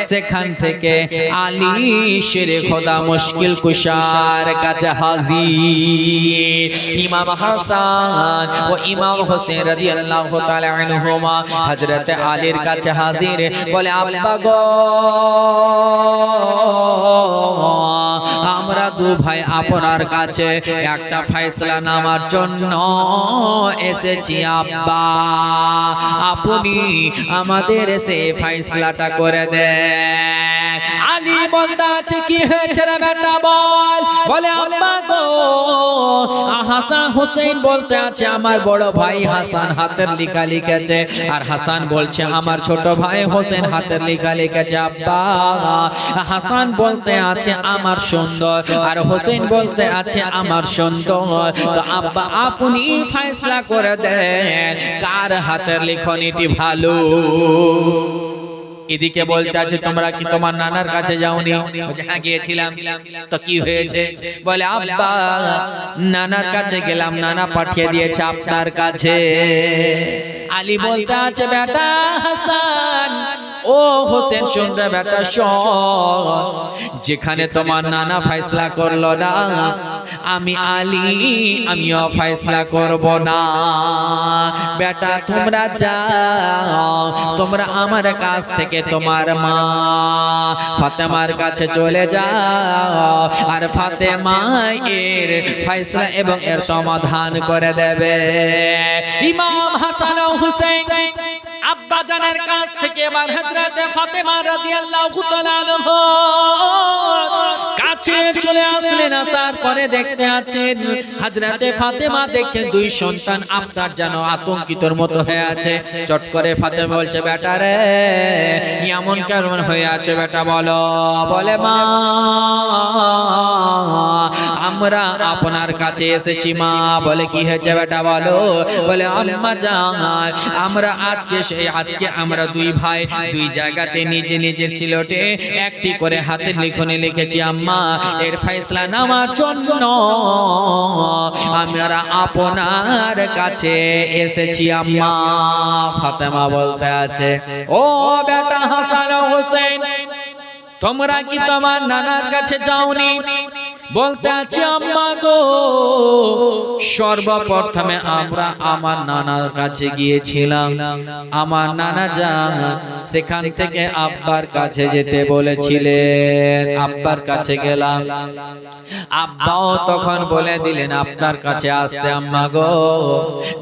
সেখান থেকে আলী শেরে খোদা মুশকিল কুশার কাছে হাজির। ইমাম হাসান ও ইমাম হোসেন রাদিয়াল্লাহু তাআলা আনহুমা হযরত আলীর কাছে হাজির। বলে আব্বা গো, আমরা দু ভাই আপনার কাছে একটা ফয়সালা নামার জন্য এসেছি আব্বা, আপনি আমাদের সে ফয়সালাটা করে দেন। আলী বলতে আছে কি হয়েছে রে বেটা বল। বলে আব্বা গো, হাসান হোসেন বলতে আছে আমার বড় ভাই হাসান হাতের লেখা লিখেছে, আর হাসান বলছে আমার ছোট ভাই হোসেন হাতের লেখা লিখেছে। আব্বা, হাসান বলতে আছে আমার সুন্দর, আর হোসেন বলতে আছে আমার সুন্দর। তো আব্বা আপনি ফয়সালা করে দেন কার হাতের লেখনীটি ভালো। এদিকে বলতে আছে তোমরা কি তোমার নানার কাছে যাওনি? হ্যাঁ গিয়েছিলাম। তো কি হয়েছে? বলে আব্বা নানার কাছে গেলাম, নানা পাঠিয়ে দিয়েছে আপনার কাছে। আলী বলতে আছে বেটা হাসান ও হোসেন শুনবে বেটা শোন, যেখানে তোমার নানা ফয়সালা করলো না, আমি আলী আমিও ফয়সালা করব না। বেটা তোমরা যাও, তোমরা আমার কাছ থেকে তোমার মা ফাতেমার কাছে চলে যাও, আর ফাতেমা এর ফয়সালা এবং এর সমাধান করে দেবে। ইমাম হাসান ও হুসাইন আব্বা জানের কাছ থেকে এবার হযরত ফাতেমা রাদিয়াল্লাহু তাআলা আনহা কাছে চলে আসলেন। আসার পরে দেখতে আছেন হযরত ফাতেমা দেখছেন দুই সন্তান আপনার যেন আতঙ্কিতর মতো হয়ে আছে। চট করে ফাতেমা বলছে বেটা রে এমন কেমন হয়ে আছে বেটা বলো। বলে মা আমরা আপনার কাছে এসেছি মা। বলে কি হয়েছে বেটা বলো। বলে আম্মা জান আমরা আজকে আমরা দুই ভাই দুই জায়গাতে নিজে নিজের সিলটে একটি করে হাতের লিখনে লিখেছি আম্মা, এর ফয়সালা নেওয়ার জন্য আমরা আপনার কাছে এসেছি আম্মা। ফাতেমা বলতে আছে ও বেটা হাসান ও হোসেন তোমরা কি তোমার নানার কাছে যাওনি? বলতে আছে আম্মা গো সর্বপ্রথমে আমরা আমার নানার কাছে গিয়েছিলাম, আমার নানা যান সেখান থেকে আব্বার কাছে যেতে বলেছিলেন, আব্বার কাছে গেলাম, আব্বাও তখন বলে দিলেন আপনার কাছে আসতে। আম্মা গো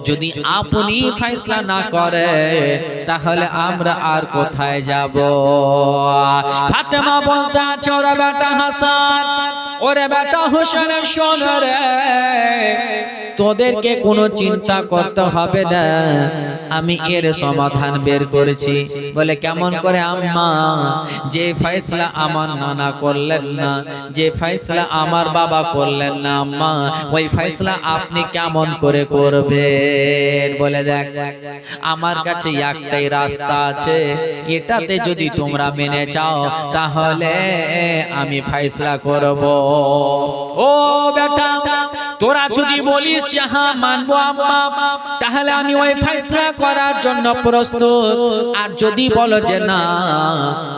যদি আপনি ফয়সালা না করে তাহলে আমরা আর কোথায় যাব? ফাতেমা বলতে আছে ওরে বেটা হাসান ওরে বেটা হোসেন শোন রে, তোদেরকে কোনো চিন্তা করতে হবে না, আমি এর সমাধান বের করেছি। বলে কেমন করে আম্মা? যে ফয়সালা আমার নানা করলেন না, যে ফয়সালা আমার বাবা করলেন না আম্মা, ওই ফয়সালা আপনি কেমন করে করবেন? বলে দেখ আমার কাছে একটাই রাস্তা আছে, এটাতে যদি তোমরা মেনে যাও তাহলে আমি ফয়সালা করব। ও বেটা তোরা যদি বলিস যে হ্যাঁ মানবো আম্মা তাহলে আমি ওই ফয়সালা করার জন্য প্রস্তুত, আর যদি বলো যে না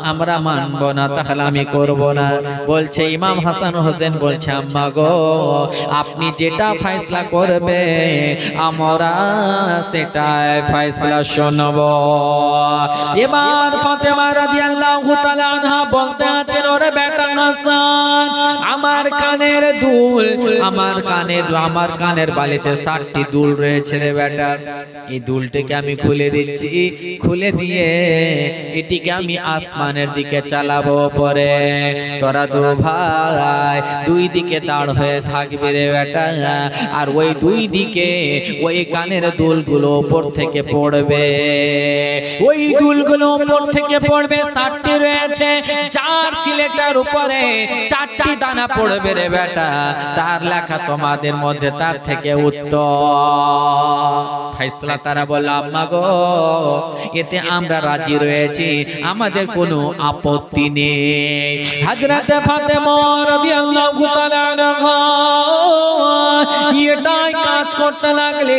আমরা মানবো না তাহলে আমি করব না। বলছে ইমাম হাসান হোসেন বলছে আম্মা গো আপনি যেটা ফয়সালা করবে আমরা সেটাই ফয়সালা শুনব। এবার ফাতেমা রাদিয়াল্লাহু তাআলা আনহা বলতে আছেন ওরে বেটা হাসান আমার কানের দুল, আমার কানের বালিতে 7টি দুল রয়েছে রে বেটা, এই দুলটাকে আমি খুলে দিচ্ছি, খুলে দিয়ে এটিকে আমি আসমানের দিকে চালাবো, পরে তোরা দু ভাই দুই দিকে দাঁড় হয়ে থাকবে রে বেটা, আর ওই দুই দিকে ওই কানের দুলগুলো উপর থেকে পড়বে, ওই দুলগুলো উপর থেকে পড়বে 7টি রয়েছে, যার সিলেটার উপর উপরে 4টি দানা পড়বে রে বেটা, তার লেখা তোমাদের মধ্যে তার থেকে উত্তম। ফাইসলা তারা বলল আম্মা গো, এতে আমরা রাজি রয়েছি, আমাদের কোনো আপত্তি নেই। হযরত ফাতেমা রাদিয়াল্লাহু তাআলা আনহা এটাই কাজ করতে লাগলে।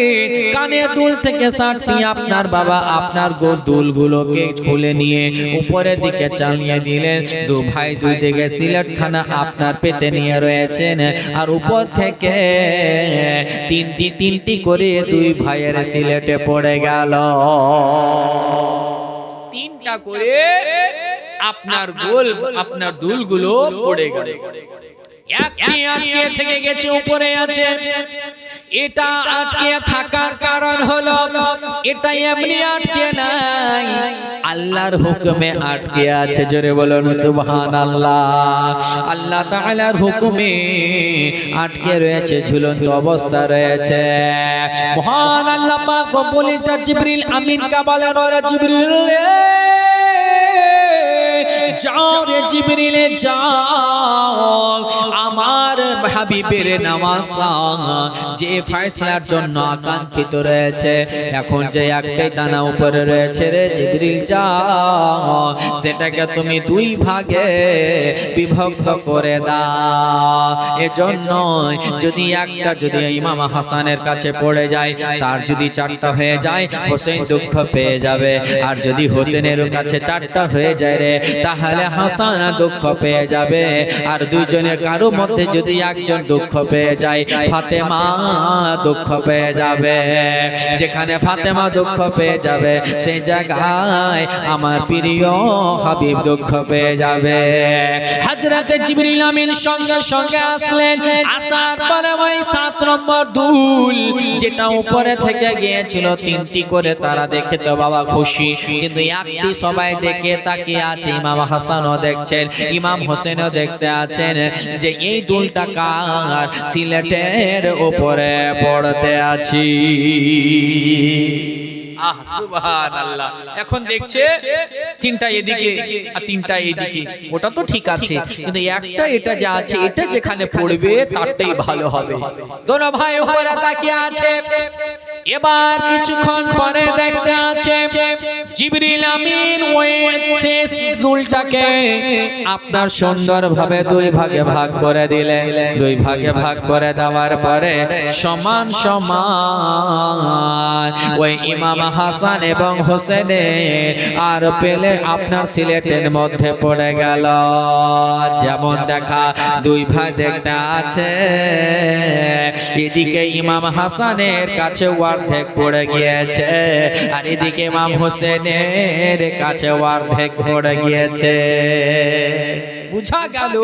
কানের দুল থেকে 7টি আপনার বাবা আপনার দুলগুলোকে খুলে নিয়ে উপরের দিকে চালিয়ে দিলেন। দু ভাই দুই দিকে সিলেটখানা আপনার পেতে নিয়ে রয়েছেন, আর উপর থেকে তিনটি করে দুই ভাইয়ের সিলেটে পড়ে গেল। 3টা করে আপনার দুলগুলো পড়ে গেল। একটি আটকে থেকে গেছে, উপরে আছে। এটা আটকে থাকার কারণ হলো এটা এমনি আটকে নাই, আল্লাহর হুকুমে আটকে আছে। জোরে বলুন সুবহানাল্লাহ। আল্লাহ তাআলার হুকুমে আটকে রয়েছে, ঝুলন্ত অবস্থা রয়েছে। মহান আল্লাহ পাক বলে জিবরিল আমিন কা বলেন, ওরে জিবরিল যাও রে জিবরিল যাও, আমার হাবিবের নামাজ যে ফয়সালার জন্য আকাঙ্ক্ষিত রয়েছে, এখন যে একটাই দানা উপরে রয়েছে রে জিবরিল যাও, সেটাকে তুমি 2 ভাগে বিভক্ত করে দাও। এজন্য যদি একটা যদি ইমাম হাসানের কাছে পড়ে যায়, তার যদি 4টা হয়ে যায় হোসেন দুঃখ পেয়ে যাবে, আর যদি হোসেনের কাছে 4টা হয়ে যায় রে, তাহলে হাসান দুঃখ পেয়ে যাবে। আর দুইজনের কারো মধ্যে যদি একজন দুঃখ পেয়ে যায়, ফাতেমা দুঃখ পেয়ে যাবে। যেখানে ফাতেমা দুঃখ পেয়ে যাবে, সেই জায়গায় আমার প্রিয় হাবিব দুঃখ পেয়ে যাবে। হযরত জিবরিল আমিন সঙ্গে সঙ্গে আসলেন। আসার পরে ওই 7 নম্বর দুল যেটা উপরে থেকে গিয়েছিল 3টি করে, তারা দেখে তো বাবা খুশি, কিন্তু একটি সবাই দেখে তাকিয়ে আছে। ইমাম হাসানও দেখছেন, ইমাম হোসেনও দেখতে আছেন যে এই দুলটা কার সিলেটের উপরে পড়তে আছি। আহ সুবহানাল্লাহ। এখন দেখছে 3টা এদিকে আর 3টা এদিকে, ওটা তো ঠিক আছে, কিন্তু একটা এটা যা আছে এটা যেখানে পড়বে তারটাই ভালো হবে। দোনো ভাই উপরে তাকিয়ে আছে। এবার কিছুক্ষণ পরে দেখতে আছে জিবরিল আমিন ওই শেষ দুলটাকে আপনার সুন্দরভাবে 2 ভাগে ভাগ করে দিলেন। 2 ভাগে ভাগ করে দেওয়ার পরে সমান সমান ওই ইমাম হাসান এবং হোসেনে আর পেলে আপনার সিলেটের মধ্যে পড়ে গেল। যেমন দেখা 2 ভাই দেখতে আছে, এদিকে ইমাম হাসানের কাছে অর্ধেক পড়ে গিয়েছে, আর এদিকে ইমাম হোসেনের কাছে অর্ধেক পড়ে গিয়েছে। বুঝা গেল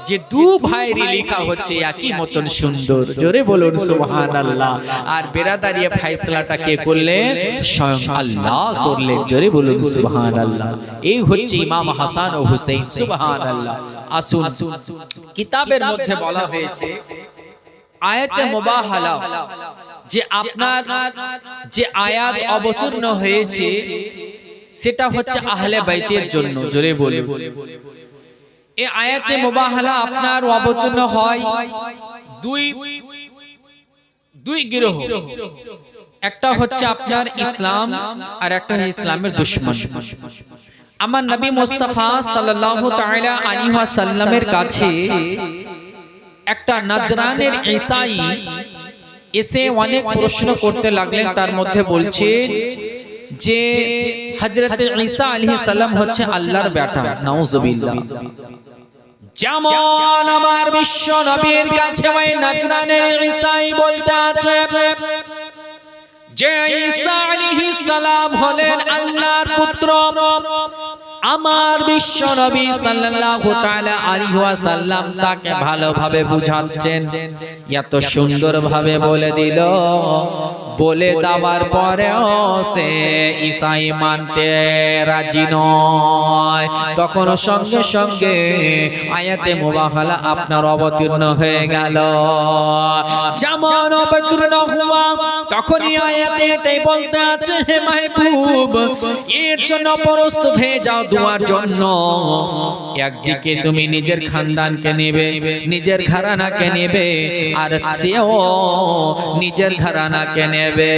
যে 2 ভাইয়ের লেখা হচ্ছে একই মতন সুন্দর। জোরে বলুন সুবহানাল্লাহ। আর বেরাদারিয়ে ফয়সালাটা কে করলেন? স্বয়ং আল্লাহ করলেন। জোরে বলুন সুবহানাল্লাহ। এই হচ্ছে ইমাম হাসান ও হুসাইন। সুবহানাল্লাহ। আসুন, কিতাবের মধ্যে বলা হয়েছে আয়াতে মুবাহালা, যে আপনার যে আয়াত অবতীর্ণ হয়েছে সেটা হচ্ছে আহলে বাইতের জন্য। জোরে বলুন। এই আয়াতে মুবাহালা আপনার অবতীর্ণ হয় দুই গিরোহ, একটা হচ্ছে আপনার ইসলাম আর একটা হচ্ছে ইসলামের দুশমন। আমার নবী মুস্তাফা সাল্লাল্লাহু তাআলা আলাইহি ওয়াসাল্লামের কাছে একটা নাজরানের ঈসাই এসে অনেক প্রশ্ন করতে লাগলেন। তার মধ্যে বলছে যে হযরত ঈসা আলাইহিস সালাম হচ্ছে আল্লাহর বেটা। নাউজুবিল্লাহ। যেমন আমার বিশ্ব নবীর কাছে ওই নাজরানের ঈসাই বলতে আছে যে ঈসা আলাইহিস সালাম হলেন আল্লাহর পুত্র। আমার বিশ্ব নবী সাল্লাল্লাহু তাআলা আলাইহি ওয়াসাল্লাম তাকে ভালোভাবে বুঝাচ্ছেন, এত সুন্দরভাবে বলে দিল বলে দেওয়ার পরেও সে ঈসাই মানতে রাজি নয়, তখন সঙ্গে সঙ্গে আয়াতে মুবাহালা আপনার অবতীর্ণ হয়ে গেল। যেমন অবতীর্ণ হওয়া তখনই আয়াতে এটাই বলতে আছে, হে মাহবুব এর জন্য প্রস্তুত হয়ে যাও দুয়ার জন্য। একদিকে তুমি নিজের খানদানকে নেবে, নিজের ঘরানাকে নেবে, আর সেও নিজের ঘরানাকে নেবে।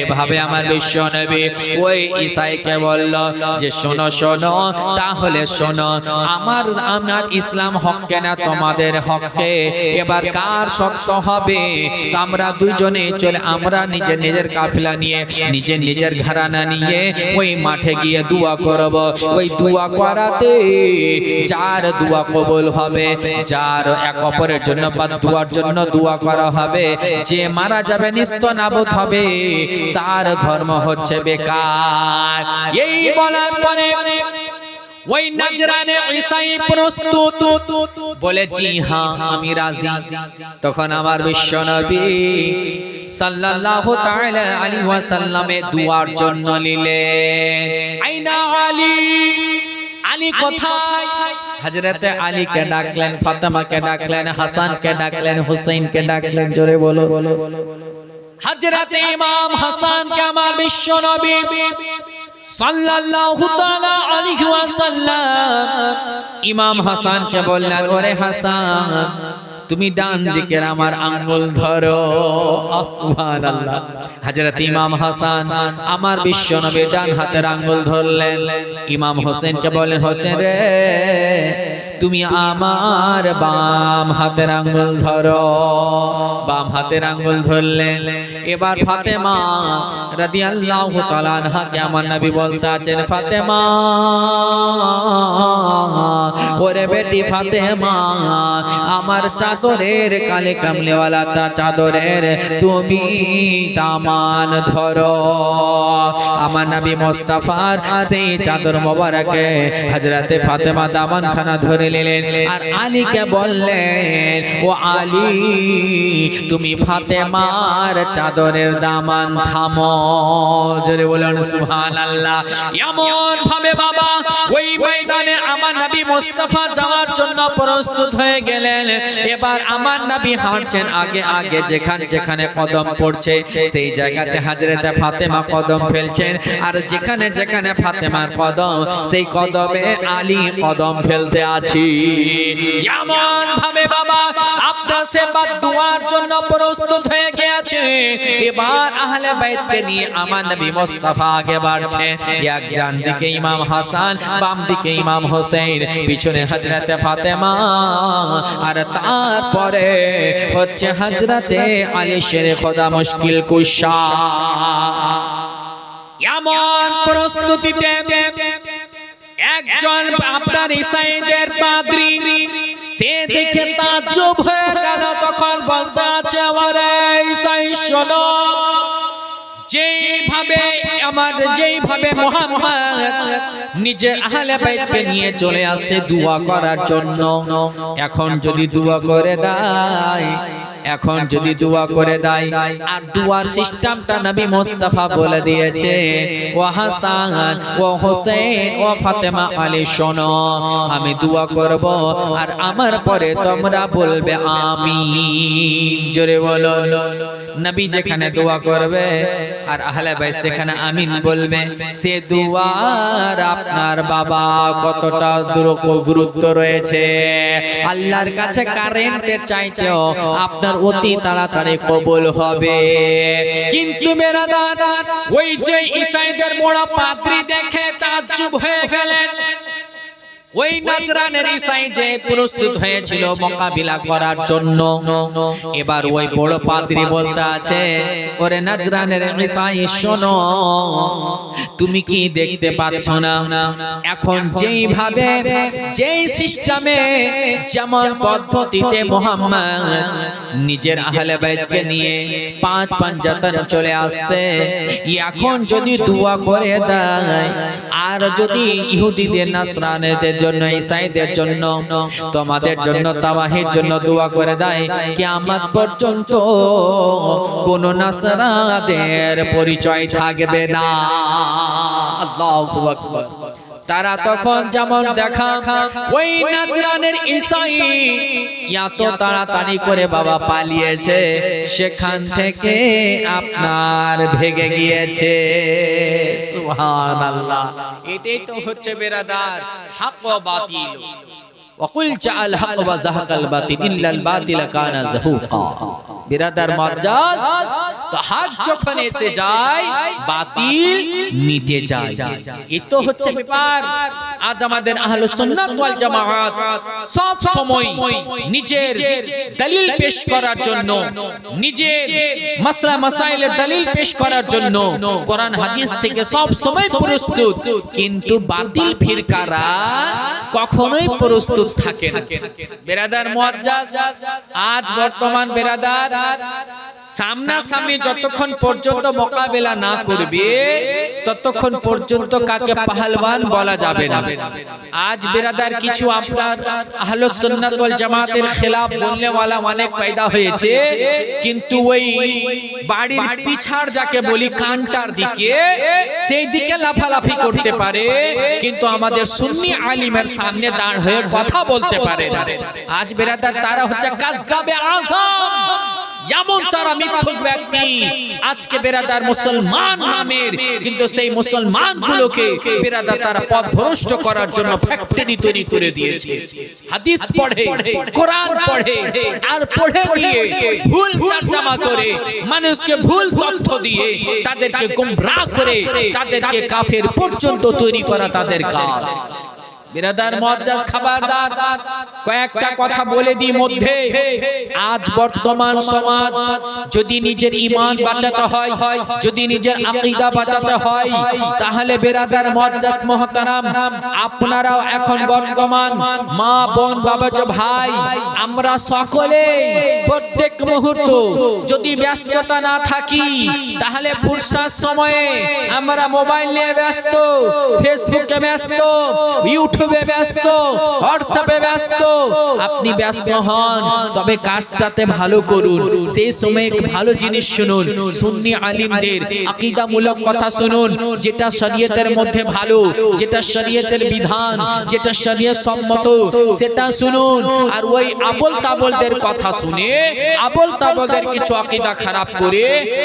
এভাবে আমার বিশ্ব নবী ওই ঈসাইকে বলল যে শোনো শোনো, তাহলে শোনো, আমার ইসলাম হককে না তোমাদের হককে, এবার কার শক্ত হবে? আমরা দুইজনে চলে, আমরা নিজের নিজের কাফিলা নিয়ে, নিজের নিজের ঘরানা নিয়ে ওই মাঠে গিয়ে দোয়া করব। ওই দোয়া করাতে যার দোয়া কবুল হবে, যার এক অপরের জন্য বা দোয়ার জন্য দোয়া করা হবে, যে মারা যাবে নিস্তনাবুদ হবে, তার ধর্ম হচ্ছে বেকার। এই বলার পরে ওই নাজরানে ঈসাই প্রস্তুত, বলে জি হ্যাঁ আমি রাজি। তখন আমার বিশ্ব নবী সাল্লাল্লাহু তাআলা আলাইহি ওয়াসাল্লামে দুয়ার জন্য নিলেন। আইনা আলী, আলী কোথায়? হযরতে আলীকে ডাকলেন, ফাতেমাকে ডাকলেন, হাসানকে ডাকলেন, হুসাইনকে ডাকলেন। জোরে বলো। হযরতে ইমাম হাসানকে আমার বিশ্ব নবী সাল্লাল্লাহু তাআলা আলাইহি ওয়াসাল্লাম ইমাম হাসানকে বললেন, ওরে হাসান তুমি ডান দিকের আমার আঙ্গুল ধরো। সুবহানাল্লাহ। হযরত ইমাম হাসান আমার বিশ্ব নবী ডান হাতের আঙ্গুল ধরলেন। ইমাম হোসেনকে বলেন, হোসেন রে তুমি আমার বাম হাতের আঙ্গুল ধরো। বাম হাতের আঙ্গুল ধরলেন। এবার ফাতেমা রাদিয়াল্লাহু তাআলা আনহাকে আমার নবী বলতে আছেন, ফাতেমা ওরে বেটি ফাতেমা, আমার চাদরের কালে কামলেওয়ালা তা চাদরের তুমি দামান ধরো। আমার নবী মুস্তাফার সেই চাদর মোবারকে হযরতে ফাতেমা দামান খানা ধরে নিলেন। আর আলীকে বললেন, ও আলী তুমি ফাতেমার চাদরের দামান থামো। জোরে বলুন সুবহানাল্লাহ। এমন ভাবে বাবা ওই ময়দানে আমার নবী মুস্তাফা যাওয়ার জন্য প্রস্তুত হয়ে গেলেন। এবার আমার নবী হাঁটছেন আগে আগে, যেখানে যেখানে কদম পড়ছে সেই জায়গাতে হযরতে ফাতেমা কদম ফেলছেন, আর যেখানে যেখানে ফাতেমার কদম সেই কদমে আলী কদম ফেলতে আছি। এমন ভাবে বাবা আপনার সেবা দুয়ার জন্য প্রস্তুত হয়ে গেছে। এবার আহলে বাইতকে নিয়ে আমার নবী মুস্তাফা আগে বাড়ছে। এক ডান দিকে ইমাম হাসান, বাম দিকে ইমাম হোসেন, পিছনে হযরতে ফাতেমা, আর তারপরে হচ্ছে হযরতে আলী শেরে খোদা মুশকিল কুশা। এমন প্রস্তুতিতে একজন আপনার ঈসাইদের পাদ্রী সে দেখে তাজ্জব হয়ে গেল। তখন বলতে আছে, আমারে ঈসাই শোনো, যেইভাবে মুহাম্মদ নিজের আহলে বাইতকে নিয়ে চলে আসছে দোয়া করার জন্য, এখন যদি দোয়া করে দেয়, এখন যদি দোয়া করে দেয়, আর দোয়ার সিস্টেমটা নবী মুস্তাফা বলে দিয়েছে, ও হাসান ও হোসেন ও ফাতেমা আলী শোনো, আমি দোয়া করব আর আমার পরে তোমরা বলবে আমিন। জোরে বলো। নবী যেখানে দোয়া করবে আর আহলে বাইত সেখানে আমিন বলবে, সে দোয়ার আপনার বাবা কতটা গুরুত্ব রয়েছে। আল্লাহর কাছে কারেন্টের চাইতেও আপনার অতি তাড়াতাড়ি কবুল হবে। কিন্তু বেরাদার ওই যে ঈসাইদের মোড়া পাদ্রী দেখে তাজ্জব হয়ে গেলেন। ওই নাজরানের ঈসাই যে প্রস্তুত হয়েছিল মোকাবিলা করার জন্য, এবার ওই বড় পাদ্রী বলতে আছে, ওরে নাজরানের ঈসাই শোনো, তুমি কি দেখতে পাচ্ছ না এখন যেইভাবে যেই সিস্টেমে যেমন পদ্ধতিতে মুহাম্মদ নিজের আহলে বাইতকে নিয়ে পাঁচ পাঞ্জাতন চলে আসছে, এখন যদি দোয়া করে দেয় আর যদি ইহুদিদের নাসরানীদের জন্য, ঈসাইদের জন্য, তোমাদের জন্য, তাওহীদের জন্য দোয়া করে দেয় কিয়ামত পর্যন্ত কোন নাসরাদের পরিচয় থাকবে না। আল্লাহু আকবার। তারা তখন যেমন দেখা ওই নাজরানের ঈসাই এত তাড়াতাড়ি করে বাবা পালিয়েছে, সেখান থেকে আপনার ভেগে গিয়েছে। সুবহানাল্লাহ। এটাই তো হচ্ছে বেরাদার হক ও বাতিল। ওয়াকুল জাআল হক ওয়া যাহাকাল বাতিল ইল্লাল বাতিল কানা যাহুকা। বিরাদার মুআজ্জাজ, তো হক যখন এসে যায় বাতিল মিটে যায়। এই তো হচ্ছে ব্যাপার। আজ আমাদের আহলুস সুন্নাত ওয়াল জামাআত সব সময় নিজের দলিল পেশ করার জন্য, নিজের মাসলা মাসাইলের দলিল পেশ করার জন্য কোরআন হাদিস থেকে সব সময় প্রস্তুত, কিন্তু বাতিল ফিরকারা কখনোই প্রস্তুত থাকে না। বিরাদার মুআজ্জাজ, আজ বর্তমান বিরাদার সামনাসামনি যতক্ষণ পর্যন্ত মোকাবেলা না করবে ততক্ষণ পর্যন্ত কাকে পাহলওয়ান বলা যাবে না। আজ বিরাদার কিছু আপনার আহলুস সুন্নাত ওয়াল জামাতের খেলাফ বলনে ওয়ালা অনেক পয়দা হয়েছে, কিন্তু ওই বাড়ির পিছাড় যাকে বলি কান্টার দিকে, সেই দিকে লাফালাফি করতে পারে, কিন্তু আমাদের সুন্নি আলিমের সামনে দাঁড় হয়ে কথা বলতে পারে না। আজ বিরাদার তারা হচ্ছে কাজ্জাবে আযম, যেমন তারা মিথ্যুক ব্যক্তি। আজকে বেরাদার মুসলমান নামের, কিন্তু সেই মুসলমান গুলোকে বেরাদার তারা পথভ্রষ্ট করার জন্য ফ্যাক্টরি তৈরি করে দিয়েছে। হাদিস পড়ে, কোরআন পড়ে, আর পড়ে দিয়ে ভুল তরজমা করে মানুষকে ভুল তথ্য দিয়ে তাদেরকে গুমরাহ করে তাদেরকে কাফের পর্যন্ত তৈরি করা তাদের কাজ। বিরাদার মুআজ্জাজ, খবরদার, কয়েকটা কথা বলে দিই মধ্যে। আজ বর্তমান সমাজ যদি নিজের ঈমান বাঁচাতে হয়, যদি নিজের আকীদা বাঁচাতে হয়, তাহলে বিরাদার মুআজ্জাজ মুহতারাম, আপনারাও এখন বর্তমান মা বোন বাবাজি ভাই, আমরা সকলে প্রত্যেক মুহূর্ত যদি ব্যস্ততা না থাকি, তাহলে ফুরসাত সময়ে আমরা মোবাইল নিয়ে ব্যস্ত, ফেসবুকে ব্যস্ত, ইউটিউবে ব্যস্ত, হোয়াটসঅ্যাপে ব্যস্ত। আপনি ব্যস্ত হন, তবে কাজটাতে ভালো করুন। সেই সময় ভালো জিনিস শুনুন, সুন্নি আলিমদের আকীদামূলক কথা শুনুন, যেটা শরীয়তের মধ্যে ভালো, যেটা শরীয়তের বিধান, যেটা শরীয়ত সম্মত, সেটা শুনুন। আর ওই আবল তাবলদের কথা শুনে আবল তাবলদের কিছু আকীদা খারাপ করে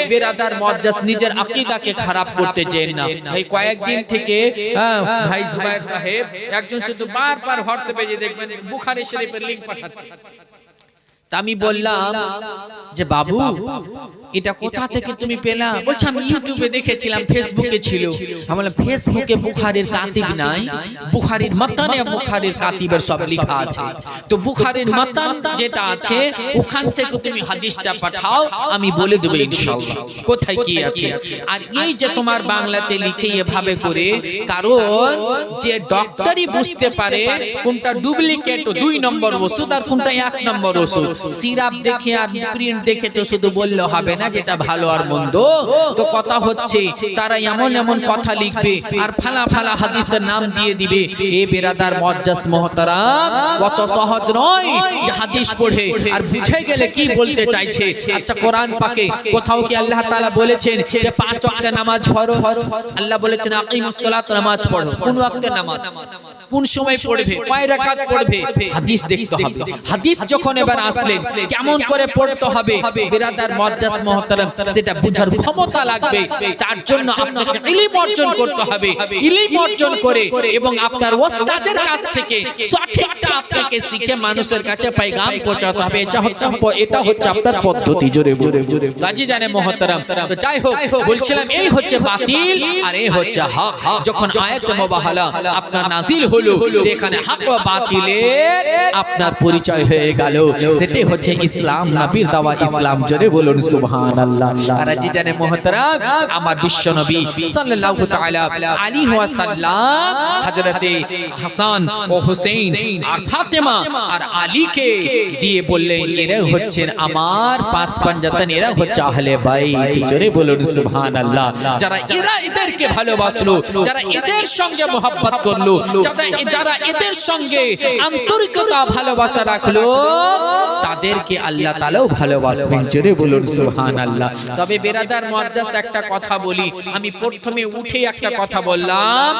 বিরাদার মুআজ্জাজ নিজের আকীদাকে খারাপ করতে চান না। এই কয়েকদিন থেকে ভাই জুবায়ের সাহেব একজন শুধু বারবার হোয়াটসঅ্যাপে যে দেখবেন বুখারী শরীফের লিংক পাঠাচ্ছে। তা আমি বললাম যে বাবু, এটা কোথা থেকে তুমি পেলা? বলছে আমি ইউটিউবে দেখেছিলাম, ফেসবুকে ছিল। আমি বললাম ফেসবুকে বুখারীর কাতিব নাই, বুখারীর মাতানে বুখারীর কাতিবের সব লেখা আছে। তো বুখারীর মাতান যেটা আছে ওখান থেকে তুমি হাদিসটা পাঠাও, আমি বলে দেব ইনশাআল্লাহ কোথায় কি আছে। আর এই যে তোমার বাংলাতে লিখে এভাবে করে, কারণ যে ডক্টরই বুঝতে পারে কোনটা ডুপ্লিকেট 2 নম্বর ওষুধ আর কোনটা 1 নম্বর ওষুধ। সিরাপ দেখে আর প্রিন্ট দেখে তো শুধু বললে হবে না যেটা ভালো আর মন্দ। তো কথা হচ্ছে তারা এমন এমন কথা লিখবে আর ফালা ফালা হাদিসের নাম দিয়ে দিবে। এ বিরাদার মুআজ্জাজ মুহতারাম, কত সহজ নয় যে হাদিস পড়ে আর বুঝে গেলে কি বলতে চাইছে। আচ্ছা, কোরআন পাকে কোথাও কি আল্লাহ তাআলা বলেছেন যে 5 ওয়াক্তের নামাজ ফরজ? আল্লাহ বলেছেন আকিমুস সালাত, নামাজ পড়ো। কোন ওয়াক্তের নামাজ, কোন সময় পড়বে, কয় রাকাত পড়বে, হাদিস দেখতে হবে। হাদিস যখন এবার আসলেন কেমন করে পড়তে হবে বিরাদার মুআজ্জাজ মুহতারাম, সেটা বুঝার ক্ষমতা লাগবে। তার জন্য আপনাকে ইলম অর্জন করতে হবে। ইলম অর্জন করে এবং আপনার ওস্তাদের কাছ থেকে সঠিকটা আপনাকে শিখে মানুষের কাছে পয়গাম পৌঁছাতে হবে। এটা হচ্ছে আপনার পদ্ধতি। জোরে গাজী জানে মুহতারাম। তো যাই হোক, বলছিলাম এই হচ্ছে বাতিল আর এই হচ্ছে হক। যখন আয়াত মুবাহালা আপনার নাজিল হলো, এখানে হক ও বাতিলের আপনার পরিচয় হয়ে গেল। সেটাই হচ্ছে ইসলাম, নবীর দাওয়া ইসলাম। জোরে বলুন সুবহানাল্লাহ। আর জি জানে মুহতারাম, আমার বিশ্ব নবী সাল্লাল্লাহু তাআলা আলাইহি ওয়াসাল্লাম হযরতে হাসান ও হুসাইন আর ফাতেমা আর আলীকে দিয়ে বললেন এরা হচ্ছেন আমার 5 পাঞ্জাতন, এরা হচ্ছে আহলে বাইত। জোরে বলুন সুবহানাল্লাহ। যারা এদেরকে ভালোবাসলো, যারা এদের সঙ্গে মোহাব্বত করলো, যারা যারা এদের সঙ্গে আন্তরিকতা ভালোবাসা রাখলো তাদেরকে আল্লাহ তাআলাও ভালোবাসবেন। জোরে বলুন সুবহানাল্লাহ। তবে বেরাদার মুআজ্জাজ একটা কথা বলি, আমি প্রথমে উঠে একটা কথা বললাম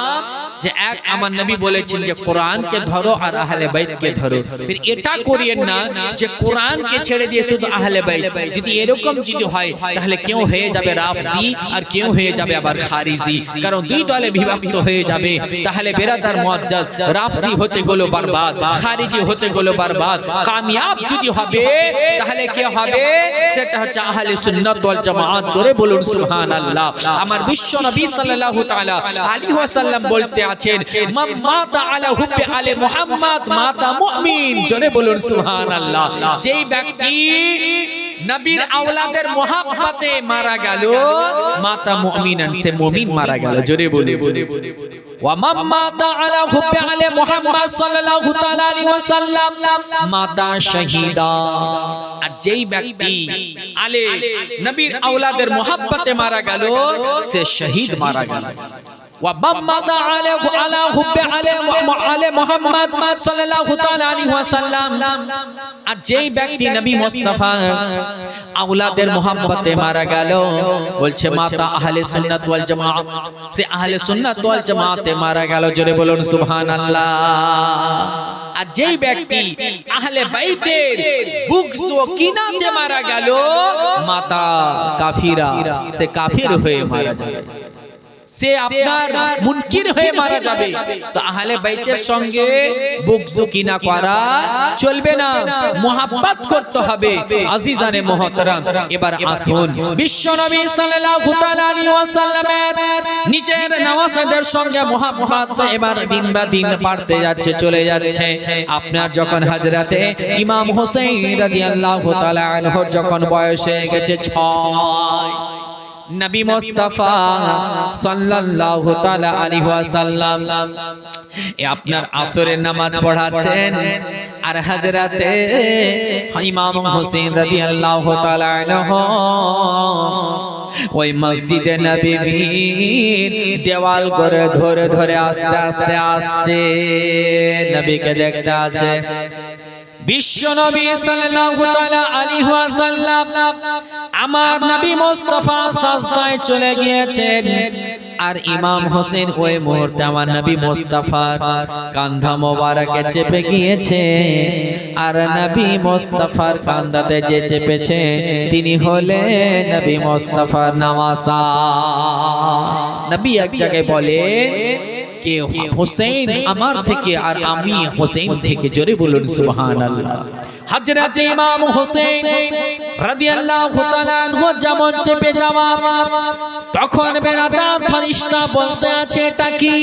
যে এক আমার নবী বলেছেন যে কোরআনকে ধরো আর আহলে বাইতকে ধরো। ফির এটা করিয়েন না যে কোরআনকে ছেড়ে দিয়ে শুধু আহলে বাইত। যদি এরকম যদি হয় তাহলে কেউ হয়ে যাবে রাফজি আর কেউ হয়ে যাবে আবার খারিজি, কারণ দুই দলে বিভক্ত হয়ে যাবে। তাহলে বেরাদার মুআজ্জাজ রাফজি হতে গেল বরবাদ, খারিজি হতে গেল বরবাদ। কামিয়াব যদি হবে তাহলে কে হবে? সেটা হচ্ছে আহলে সুন্নাত ওয়াল জামাত। জোরে বলুন সুবহানাল্লাহ। আমার বিশ্ব নবী সাল্লাল্লাহু তাআলা আলাইহি ওয়াসাল্লাম বলতে আছেন মান মাতা আলা হুব্বি আলে মুহাম্মদ মাতা মুমিন। জোরে বলুন সুবহানাল্লাহ। যেই ব্যক্তি নবীর আওলাদের মোহাব্বতে মারা গেল মাতা মুমিনান, সে মুমিন মারা গেল। জোরে বলুন। ওয়া মান মাতা আলা হুব্বি আলে মুহাম্মদ সাল্লাল্লাহু তাআলা আলাইহি ওয়াসাল্লাম মাতা শাহীদা। আর যেই ব্যক্তি আলে নবীর আওলাদের মোহাব্বতে মারা গেল সে শহীদ মারা গেল। ওয়া মান মাতা আলা হুব্বি আলে মুহাম্মদ সাল্লাল্লাহু তাআলা আলাইহি ওয়াসাল্লাম। আর যেই ব্যক্তি নবী মুস্তাফা আওলাদের মোহাব্বতে মারা গেল বলছে মাতা আহলে সুন্নাত ওয়াল জামাত, সে আহলে সুন্নাত ওয়াল জামাতে মারা গেল। জোরে বলুন সুবহানাল্লাহ। আর যেই ব্যক্তি আহলে বাইতের বুগজ ও কিনাতে মারা গেল মাতা কাফিরা, সে কাফির হয়ে মারা যাবে, সে আপনার মুনকির হয়ে মারা যাবে। তো আহলে বাইতের সঙ্গে বুগজ কিনা করা চলবে না, মুহাব্বত করতে হবে। আজিজানে মুহতারাম, এবার আসুন বিশ্ব নবী সাল্লাল্লাহু তাআলা আলাইহি ওয়াসাল্লামের নিজের নওয়াজদের সঙ্গে মুহাব্বত এবার দিন বা দিন বাড়তে যাচ্ছে, চলে যাচ্ছে। আপনার যখন হযরতে ইমাম হোসেন রাদিয়াল্লাহু তাআলা আনহু যখন বয়স হয়ে গেছে 6, নবী মুস্তাফা সাল্লাল্লাহু তাআলা আলাইহি ওয়াসাল্লাম আপনার আসরের নামাজ পড়াচ্ছেন। আর হযরতে ইমাম হোসেন রাদিয়াল্লাহু তাআলা আনহু ওই মসজিদে নববীর দেওয়াল করে ধরে ধরে আস্তে আস্তে আসছে, নবীকে দেখতে আছে। বিশ্ব নবী সাল্লাল্লাহু তাআলা আলাইহি ওয়াসাল্লাম আমার নবী মুস্তাফা সাজদায় চলে গিয়েছেন। আর ইমাম হোসেন ওই মুহূর্তে আমার নবী মুস্তাফার কাঁধা মোবারকে চেপে গিয়েছে। আর নবী মুস্তাফার কাঁধাতে যে চেপেছে তিনি হলেন নবী মুস্তাফার নামাসা। নবী এক জায়গায় বলে কে হোসেন আমার থেকে আর আমি হোসেন থেকে। জোরে বলুন সুবহানাল্লাহ। হযরত ইমাম হোসেন রাদিয়াল্লাহু তাআলা আনহু যেমন চেপে যাওয়া, তখন বেরাদার ফেরেশতা বলতে আছে এটা কি?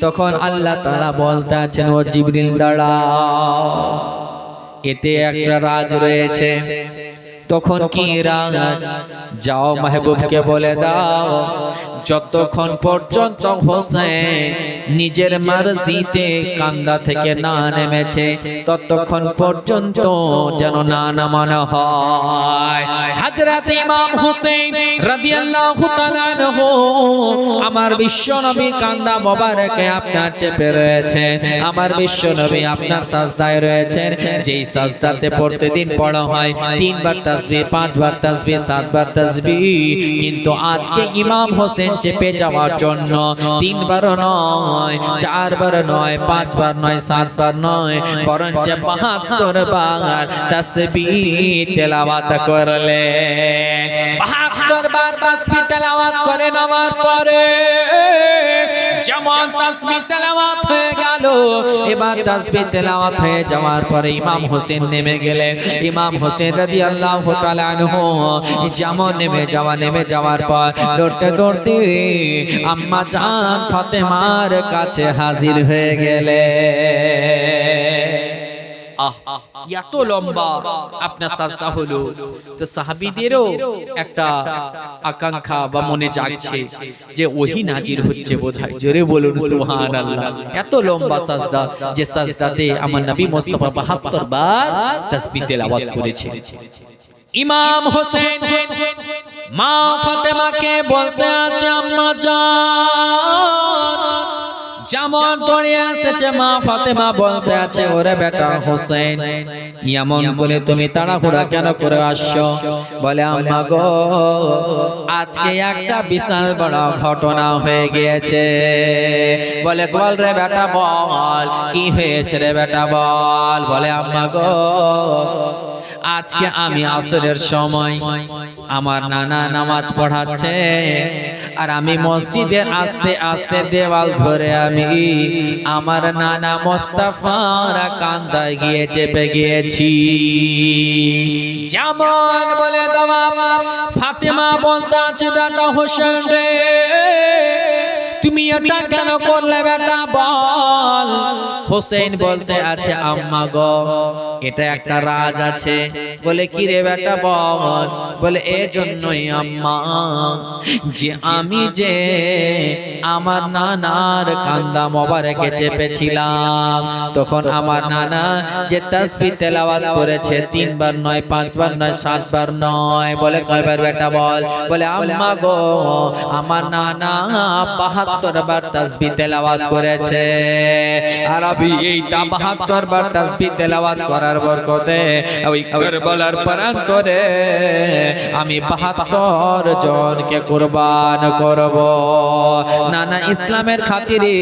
তখন আল্লাহ তাআলা বলতে আছেন ও জিবরিল দাঁড়াও, এতে একটা রাজ রয়েছে। তখন কি রাজ? যাও মাহবুবকে বলে দাও যতক্ষণ পর্যন্ত হোসেন নিজের মারজিতে কান্দা থেকে না নেমেছে ততক্ষণ পর্যন্ত যেন না নামানো হয়। হযরত ইমাম হোসেন রাদিয়াল্লাহু তাআলা আনহু আমার বিশ্বনবী কান্দা মোবারকে আপনার চেপে রয়েছে, আমার বিশ্বনবী আপনার সাজদায় রয়েছেন। যেই সাজদাতে প্রতিদিন পড়া হয় 3 বার তাসবিহ, 5 বার তাসবিহ, 7 বার তাসবিহ, কিন্তু আজকে ইমাম হোসেন চেপে যাওয়ার জন্য 3 বার নয়, 4 বার নয়, 5 বার নয়, 7 বার নয়, বরঞ্চ 72 বার তাসবিহ তেলাওয়াত করলে। 72 বার তাসবিহ তেলাওয়াত করে নামার পরে যেমন তাসবিহ তেলাওয়াত হয়ে গেল, এবার তাসবিহ তেলাওয়াত হয়ে যাওয়ার পরে ইমাম হোসেন নেমে গেলেন। ইমাম হোসেন রাদিয়াল্লাহু তাআলা আনহু যেমন নেমে যাওয়ার পর দৌড়তে দৌড়তে আম্মা জান ফাতেমার কাছে হাজির হয়ে গেলে। এত লম্বা আপনার সাজদা হলো, তো সাহাবীদেরও একটা আকাঙ্ক্ষা বা মনে জাগছে যে ওহী নাজির হচ্ছে বোধহয়। জোরে বলুন সুবহানাল্লাহ। এত লম্বা সাজদা যে সাজদাতে আমার নবী মুস্তাফা 72 বার তাসবিহ তেলাওয়াত করেছে। ইমাম হোসেন মা ফাতেমাকে বলতে আছে আম্মা জান যেমন দৌড়ে এসেছে মা ফাতেমা বলতে আছে ওরে বেটা হোসেন এমন বলে তুমি তাড়াহুড়া কেন করে আসছো বলে আম্মা গো আজকে একটা বিশাল বড় ঘটনা হয়ে গিয়েছে বলে বল রে বেটা বল কি হয়েছে রে বেটা বল বলে আম্মা গো আজকে আমি আসরের সময় আমার নানা নামাজ পড়াচ্ছে আর আমি মসজিদের আস্তে আস্তে দেওয়াল ধরে আমি আমার নানা মোস্তাফার কান্দায় গিয়ে চেপে গিয়েছি যেমন বলে দাও ফাতেমা বলতে আছে বেটা হোসেন রে তুমি এটা কেন করলে বেটা বল হোসেন বলতে আছে আম্মা গো এটা একটা রাজ আছে বলে কি রে বেটা বল বলে এজন্যই আম্মা যে আমি যে আমার নানার কান্দা মোবারকে চেপেছিলাম তখন আমার নানা যে তাসবিহ তেলাওয়াত করেছে 3 বার নয় 5 বার নয় 7 বার নয় বলে কয়বার বেটা বল বলে আম্মা গো আমার নানা 72 বার তাসবিহ তেলাওয়াত করেছে আর আমি এই 72 বার তাসবিহ তেলাওয়াত করার বরকতে ওই কারবালার প্রান্তরে আমি 72 জনকে কুরবান করব নানা ইসলামের খাতিরে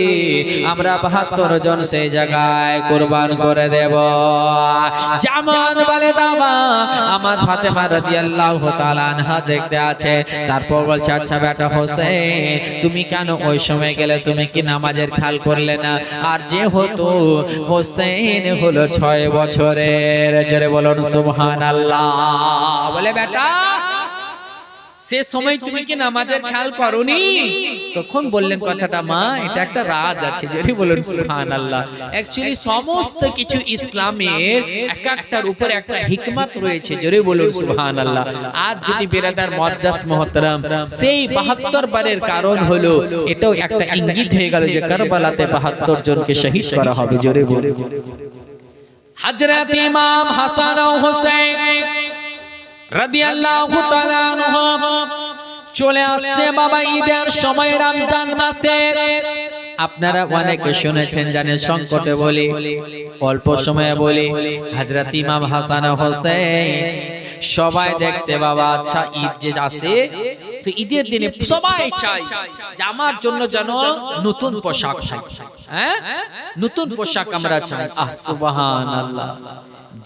আমরা 72 জন সেই জায়গায় কুরবান করে দেব যেমন বলে দাওয়া আমার ফাতেমা রাদিয়াল্লাহু তাআলা আনহা দেখতে আছে তারপর বলছে আচ্ছা বেটা হোসেন তুমি কেন ওই সময় গেলে তুমি কি নামাজের খেয়াল করলে না আর যে হতো হোসেন হলো 6 বছরের জোরে বলুন সুবহানাল্লাহ বলে বেটা সে সময় তুমি কি নামাজের খেয়াল করোনি তখন বললেন কথাটা মা এটা একটা রাজ আছে জোরে বলুন সুবহানাল্লাহ অ্যাকচুয়ালি সমস্ত কিছু ইসলামের এক একটার উপরে একটা হিকমত রয়েছে জোরে বলুন সুবহানাল্লাহ আজ যদি বিরাদার মুআজ্জাজ মুহতারাম সেই 72 বারের কারণ হলো এটাও একটা ইঙ্গিত হয়ে গেল যে কারবালাতে 72 জনকে শহীদ করা হবে জোরে বলুন হযরত ইমাম হাসান ও হুসাইন রাদিয়াল্লাহু তাআলা আনহু চলে আসছে বাবা ঈদের সময় রমজান মাসে আপনারা অনেকে শুনেছেন জানেন সংকটে বলি অল্প সময়ে বলি হযরত ইমাম হাসান ও হুসাইন সবাই দেখতে বাবা আচ্ছা ঈদ যে আসে তো ঈদের দিনে সবাই চায় যে আমার জন্য যেন নতুন পোশাক হয় হ্যাঁ নতুন পোশাক আমরা চাই সুবহানাল্লাহ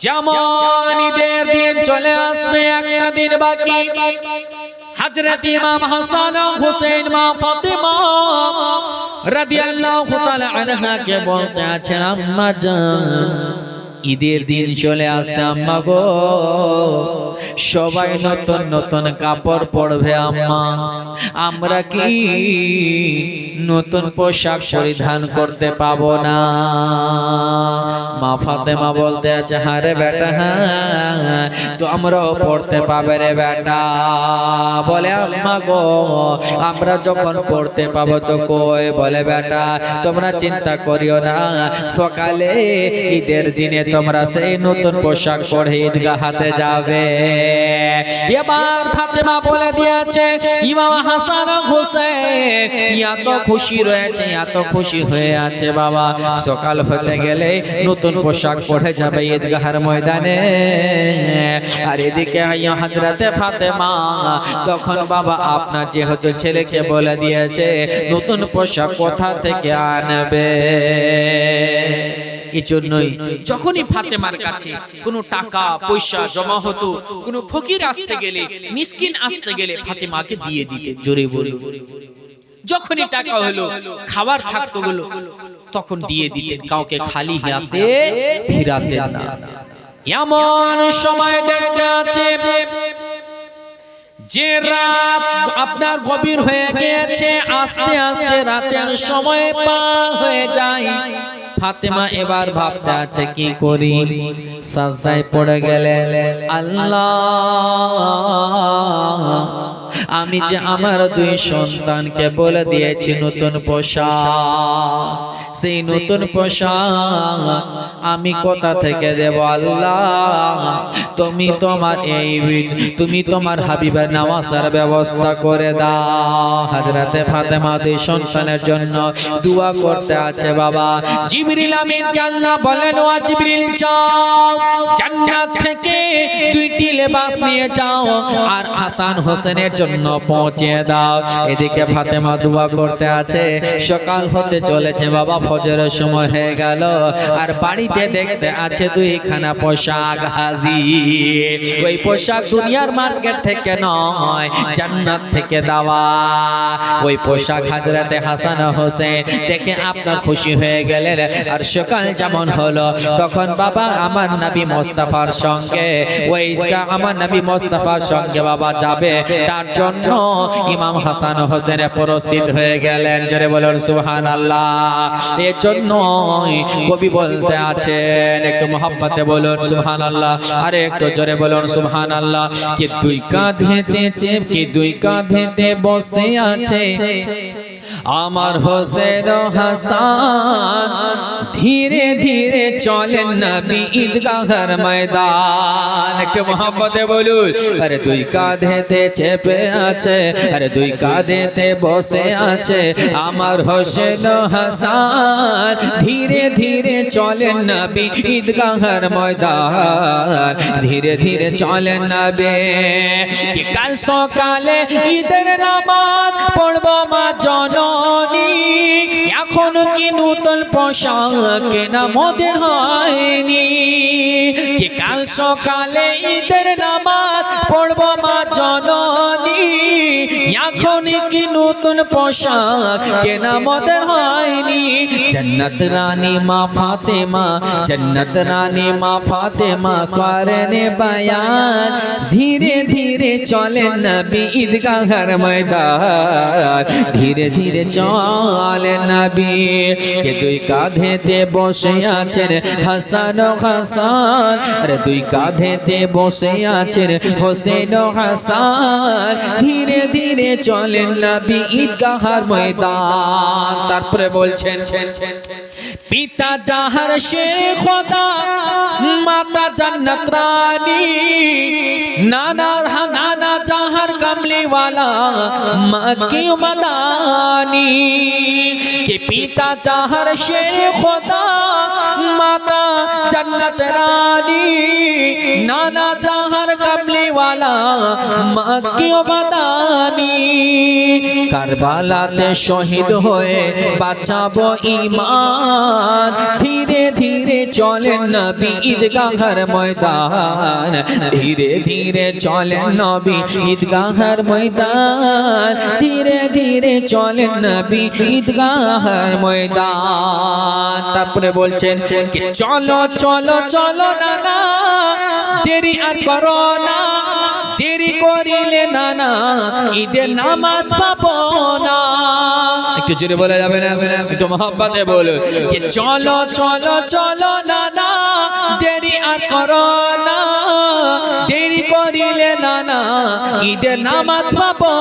যেমন ঈদের দিন চলে আসবে একটা দিন বাকি হযরত ইমাম হাসান ও হুসাইন মা ফাতেমা রাদিয়াল্লাহু তাআলা আনহা কে বলতে আছেন আম্মা জান ঈদের দিন চলে আসে আম্মা গো সবাই নতুন নতুন কাপড় পরবে আম্মা আমরা কি নতুন পোশাক পরিধান করতে পাবো না মা ফাতেমা বলতে আছে হ্যাঁ রে বেটা হ্যাঁ তো আমরাও পড়তে পাবে রে বেটা বলে আম্মা গো আমরা যখন পড়তে পাবো তো কই বলে বেটা তোমরা চিন্তা করিও না সকালে ঈদের দিনে তোমরা সেই নতুন পোশাক পরে ঈদগাহতে যাবে এবার ফাতেমা বলে দিয়েছে ইমাম হাসান ও হুসাইন এত খুশি রয়েছে এত খুশি হয়ে আছে বাবা সকাল হতে গেলে নতুন পোশাক পরে যাবে ঈদগাহের ময়দানে আর এদিকে হযরতে ফাতেমা তখন বাবা আপনার যেহেতু ছেলেকে বলে দিয়েছে নতুন পোশাক কোথা থেকে আনবে এজন্যই যখনই ফাতেমার কাছে কোনো টাকা পয়সা জমা হতো কোনো ফকির আসতে গেলে মিসকিন আসতে গেলে ফাতেমাকে দিয়ে দিতে জোরে বলুন যখনই টাকা হলো খাবার থাকতো গুলো তখন দিয়ে দিতেন কাউকে খালি হাতে ফিরাতেন না এমন সময় দেখতে আছে যে রাত আপনার গভীর হয়ে গিয়েছে আস্তে আস্তে রাতের সময় পার হয়ে যায় ফাতেমা এবার ভাবতে আছে কি করি সাজদায় পড়ে গেলেন আল্লাহ আমি যে আমার দুই সন্তানকে বলে দিয়েছি নতুন পোশাক সেই নতুন পোশাক আমি কোথা থেকে দেব আল্লাহ? তুমি তোমার হাবিবের নামাজের ব্যবস্থা করে দাও। হযরতে ফাতেমা দুই সন্তানের জন্য দোয়া করতে আছে বাবা। জিবরিল আমিনকে আল্লাহ বলেন, ও জিবরিল যাও জান্নাত থেকে দুইটি লেবাস নিয়ে যাও আর হাসান হোসেনের জন্য পৌঁছে দাও। এদিকে ফাতেমা দোয়া করতে আছে। সকাল হতে চলেছে বাবা, ফজরের সময় হয়ে গেল আর বাড়িতে দেখতে আছে দুইখানা পোশাক হাজির। ওই পোশাক দুনিয়ার মার্কেট থেকে নয়, জান্নাত থেকে দেওয়া। ওই পোশাক হযরতে হাসান হোসেন দেখে আপনার খুশি হয়ে গেলেন। আর সকাল যেমন হলো তখন বাবা আমার নবী মুস্তাফার সঙ্গে আমার নবী মুস্তাফার সঙ্গে বাবা যাবে, তার জন্য ইমাম হাসান হোসেন প্রস্তুত হয়ে গেলেন। জোরে বলুন সুবহানাল্লাহ। এর জন্য কবি বলতে আছেন, একটু মহব্বতে বলুন সুবহানাল্লাহ, আরে একটু জোরে বলুন সুবহানাল্লাহ। কি দুই কাঁধেতে চেপে দুই কাঁধেতে বসে আছে আমার হোসেন ও হাসান, ধীরে ধীরে চলেন নবী ঈদগাহের ময়দান। একটু মহব্বতে বলুন, আরে দুই কাঁধেতে চেপে আছে, আরে দুই কাঁধেতে বসে আছে আমার হোসেন ও হাসান, ধীরে ধীরে চলেন নবী ঈদগাহের ময়দান, ধীরে ধীরে চলেন নবী। কি কাল সকালে ঈদের নামাজ পড়ব মা জননী, এখন কি নতুন পোশাক কেনা মোদের হয়নি? কি কাল সকালে ঈদের নামাজ পড়ব মা জননী, এখন কি নতুন পোশাক কেনা মোদের হয়নি? জান্নাত রানী মা ফাতেমা, জান্নাত রানী মা ফাতেমা করেন বয়ান, ধীরে ধীরে চলেন নবী ঈদগাহের ময়দান, ধীরে ধীরে চলেন নবী। কে দুই কাঁধেতে বসে আছেন হাসান ও হাসান, আরে দুই কাঁধেতে বসে আছেন হোসেন ও হাসান, ধীরে ধীরে চলেন নবী ঈদগাহের ময়দান। তারপরে বলছেন, পিতা যাহার সে খোদা, মাতা জান্নাত রানী, নানা নানা যাহার কামলিওয়ালা মক্কি মাদানী। कि पिता चाहर शे खुदा, माता जन्नत रानी, नाना चाहर कमली वाला मक्की मदानी। কারবালাতে শহীদ হয়ে বাঁচাবো ঈমান, ধীরে ধীরে চলেন নবী ঈদগাহের ময়দান, ধীরে ধীরে চলেন নবী ঈদগাহের ময়দান, ধীরে ধীরে চলেন নবী ঈদগাহের ময়দান। তারপরে বলছেন কি চলো চলো চলো নানা, দেরি আর করো না, দেরি করিলে নানা ঈদের নামাজ পাবো না। একটু জোরে বলা যাবে না? একটু মহব্বতে বলুন কি চলো চলো চলো নানা, দেরি আর করো না, দেরি করিলে নানা ঈদের নামাজ পাবো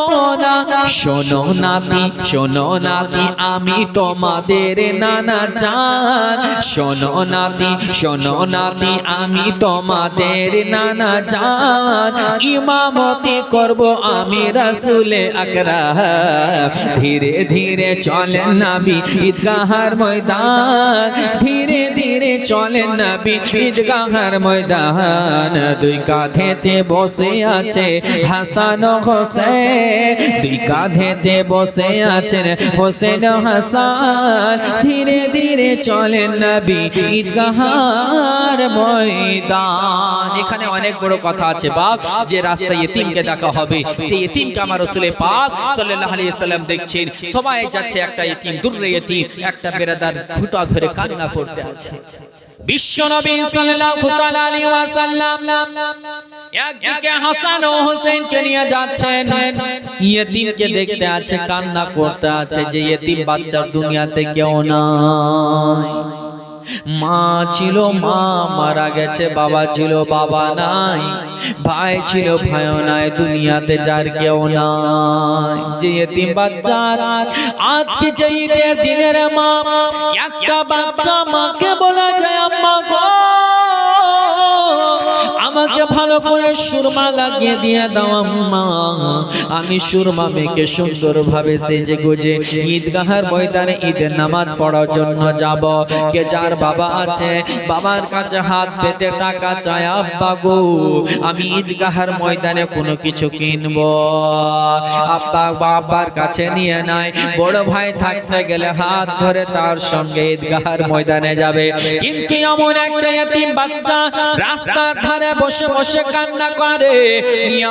না। শোনো নাতি শোনো নাতি আমি তোমাদের নানা জান, শোনো নাতি শোনো নাতি আমি তোমাদের নানা জান, ইমামতি করব আমি রাসূলে আকরাম, ধীরে ধীরে চলেন নবী ঈদগাহের ময়দান, ধীরে ধীরে চলেন নবী ঈদগাহের ময়দান। দুই কাঁধেতে বসে আছে হাসান ও হোসেন, দুই কাঁধেতে বসে আছেন হোসেন ও হাসান, ধীরে ধীরে চলেন নবী ঈদগাহের ময়দান। এখানে অনেক বড় কথা আছে বাপ, যে রাস্তায় ইতিমকে দেখা হবে সেই ইতিমকে আমার রাসূল পাক সাল্লাল্লাহু আলাইহি ওয়াসাল্লাম দেখছেন, সবাই যাচ্ছে একটা ইতিম, দূরে ইতিম, একটা বেরাদার ঘুটা ধরে কান্না করতে আছে। বিশ্ব নবী সাল্লাল্লাহু তাআলা আলাইহি ওয়াসাল্লাম একদিকে হাসান ও হোসেনকে নিয়ে যাচ্ছেন, ইতিমকে দেখতে আছে, কান্না করতে আছে যে ইতিম বাচ্চার দুনিয়াতে কেউ নাই। মা ছিল, মা মারা গেছে, বাবা ছিল, বাবা নাই, ভাই ছিল, ভাইও নাই, দুনিয়াতে যার কেউ নাই। যে এতিম বাচ্চা আজকে যে ঈদের দিনের মা, একটা বাচ্চা মাকে বলা যায় আম্মা গো আমাকে ভালো করে সুরমা লাগিয়ে দিয়ে দাও আম্মা, আমি সুরমা মেয়েকে সুন্দরভাবে সেজে গুজে ঈদগাহের ময়দানে ঈদের নামাজ পড়ার জন্য যাব। কে যার বাবা আছে বাবার কাছে হাত পেতে টাকা চায়, আব্বা গো আমি ঈদগাহের ময়দানে কোনো কিছু কিনবো। আব্বা বাবার কাছে নিয়ে নাই, বড় ভাই থাকতে গেলে হাত ধরে তার সঙ্গে ঈদগাহের ময়দানে যাবে। কিন্তু এমন একটা এতিম বাচ্চা রাস্তার ধারে বসে বসে কান্না করে,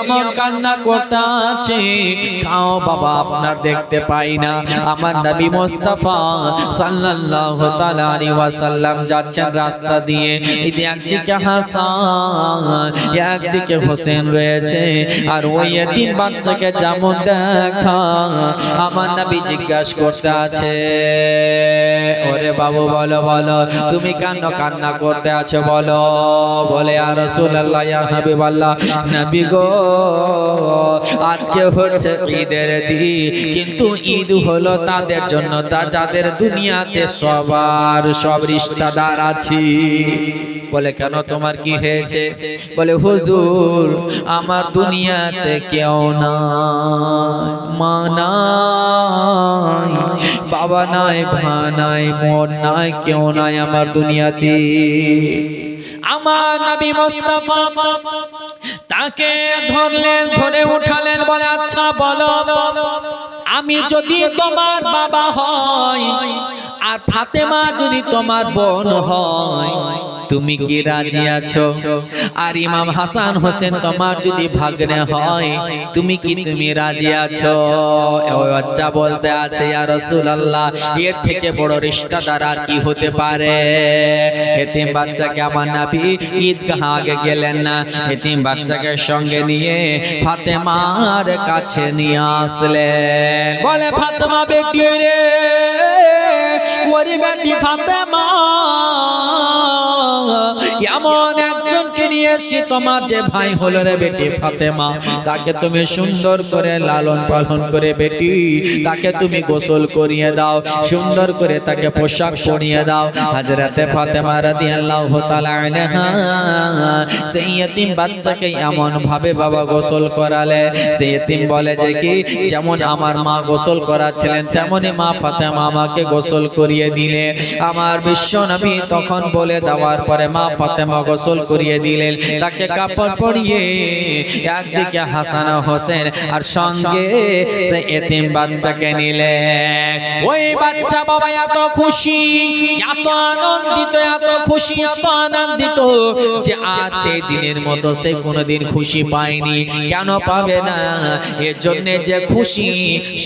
এমন কান্না করতে আছে, খাও বাবা আপনার দেখতে পাই না। আমার নবী মুস্তাফা সাল্লাল্লাহু তাআলা আলাইহি ওয়াসাল্লাম যাচ্ছেন রাস্তা দিয়ে, একদিকে হাসান একদিকে হোসেন রয়েছে, আর ওই এতিম বাচ্চাকে যেমন দেখা আমার নবী জিজ্ঞাসা করতে আছে, ওরে বাবু বলো বলো তুমি কেন কান্না করতে আছো বলো। বলে ইয়া রাসূলুল্লাহ ইয়া হাবিবাল্লাহ, নবী গো আজকে হচ্ছে ঈদের দিন, কিন্তু ঈদ হলো তাদের জন্য যাদের দুনিয়াতে সবার সব রিশতেদার আছে। বলে কেন তোমার কি হয়েছে? বলে হুজুর আমার দুনিয়াতে কেউ নাই, মা নাই, বাবা নাই, ভাই নাই, বোন নাই, কেউ নাই আমার দুনিয়াতে। আমার নবী মুস্তাফা তাকে ধরলেন, ধরে উঠালেন, বলে আচ্ছা বলো আমি যদি তোমার বাবা হয় আর ফাতেমা যদি তোমার বোন হয় তুমি কি রাজি আছো? আর ইমাম হাসান হোসেন তোমার যদি ভাগ্নে হয় তুমি রাজি আছো? ওই বাচ্চা বলতে আছে ইয়া রাসূলুল্লাহ এর থেকে বড় রিশতেদার আর কি হতে পারে। এতিম বাচ্চাকে আমার নবী ঈদগাহ আগে গেলেন না, এতিম বাচ্চাকে সঙ্গে নিয়ে ফাতেমার কাছে নিয়ে আসলেন। বলে ফাতেমা বেটি রে, ওরে বেটি ফাতেমা এমন একজনকে নিয়ে এসেছি তোমার যে ভাই হলো রে বেটি ফাতেমা, তাকে তুমি সুন্দর করে লালন পালন করে বেটি তাকে তুমি গোসল করিয়ে দাও, সুন্দর করে তাকে পোশাক পরিয়ে দাও। হযরতে ফাতেমা রাদিয়াল্লাহু তাআলা আনহা সেই এতিম বাচ্চাকে এমন ভাবে বাবা গোসল করালে, সেই এতিম বলে যে কি যেমন আমার মা গোসল করাচ্ছিলেন তেমনি মা ফাতেমা আমাকে গোসল করিয়ে দিলে। আমার বিশ্ব নবী তখন বলে দেওয়ার পরে মা ফাতেমা গোসল করিয়ে দিলেন, তাকে কাপড় পরিয়ে একদিকে হাসান হোসেন আর সঙ্গে সে এতিম বাচ্চাকে নিলেন। ওই বাচ্চা বাবা এত খুশি, এত আনন্দিত, এত খুশি, এত আনন্দিত যে আজ সেই দিনের মতো সে কোনোদিন খুশি পায়নি। কেন পাবে না? এর জন্য যে খুশি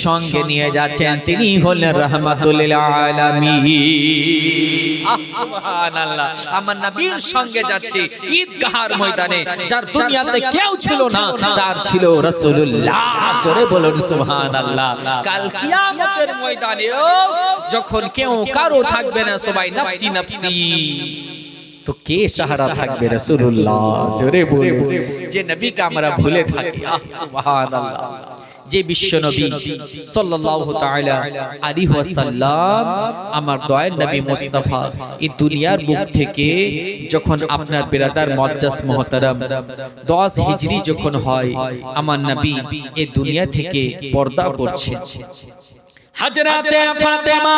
সঙ্গে নিয়ে যাচ্ছেন তিনি হলেন রাহমাতুল লিল আলামিন। সুবহানাল্লাহ, আমার নবীর সঙ্গে যাচ্ছে ঈদগাহের ময়দানে, যার দুনিয়াতে কেউ ছিল না তার ছিল রাসূলুল্লাহ। জোরে বলুন সুবহানাল্লাহ। কাল কিয়ামতের ময়দানেও যখন কেউ কারো থাকবে না, সবাই নফসি নফসি, তো কে সাহারা থাকবে? রাসূলুল্লাহ। জোরে বলুন। যে নবীকে আমরা ভুলে থাকি, সুবহানাল্লাহ, যে বিশ্ব নবী সাল্লাল্লাহু তাআলা আলাইহি ওয়াসাল্লাম আমার দয়ার নবী মুস্তাফা এই দুনিয়ার বুক থেকে যখন আপনার বিরাদার মুআজ্জাজ মুহতারাম 10 হিজরি যখন হয় আমার নবী এই দুনিয়া থেকে পর্দা করছেন। হযরতে ফাতেমা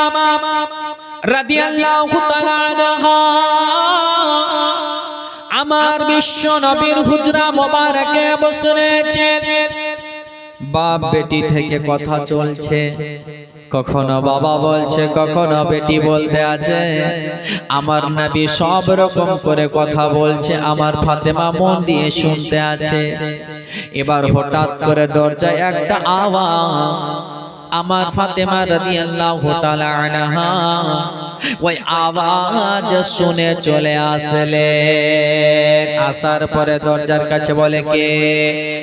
রাদিয়াল্লাহু তাআলা আনহা আমার বিশ্ব নবীর হুজরা মোবারকে বসে রয়েছেন। বাপ বেটি থেকে কথা চলছে, কখনো বাবা বলছে, কখনো বেটি বলতে আছে। আমার নবী সব রকম করে কথা বলছে, আমার ফাতেমা মন দিয়ে শুনতে আছে। এবার হঠাৎ করে দরজায় একটা আওয়াজ, আমার ফাতেমা রাদিয়াল্লাহু তাআলা আনহা ওই আওয়াজ শুনে চলে আসলেন। আসার পরে দরজার কাছে বলে কে?